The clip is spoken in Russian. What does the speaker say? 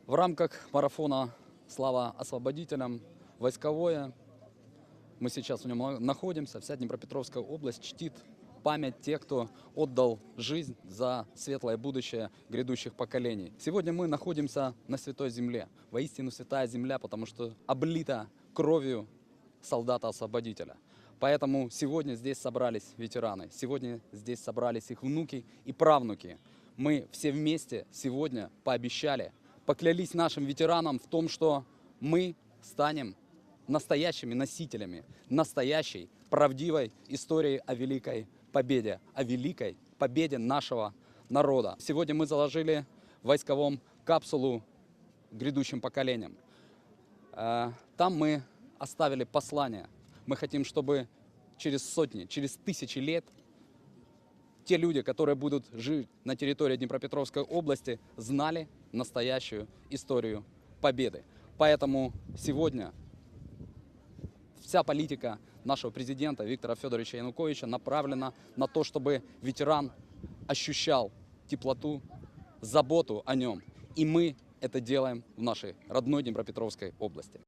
В рамках марафона «Слава освободителям» войсковое, мы сейчас в нем находимся, вся Днепропетровская область чтит память тех, кто отдал жизнь за светлое будущее грядущих поколений. Сегодня мы находимся на святой земле, воистину святая земля, потому что облита кровью солдата-освободителя. Поэтому сегодня здесь собрались ветераны, сегодня здесь собрались их внуки и правнуки. Мы все вместе сегодня пообещали, поклялись нашим ветеранам в том, что мы станем настоящими носителями настоящей, правдивой истории о великой победе нашего народа. Сегодня мы заложили в войсковом капсулу грядущим поколениям. Там мы оставили послание. Мы хотим, чтобы через сотни, через тысячи лет те люди, которые будут жить на территории Днепропетровской области, знали настоящую историю победы. Поэтому сегодня вся политика нашего президента Виктора Федоровича Януковича направлена на то, чтобы ветеран ощущал теплоту, заботу о нем. И мы это делаем в нашей родной Днепропетровской области.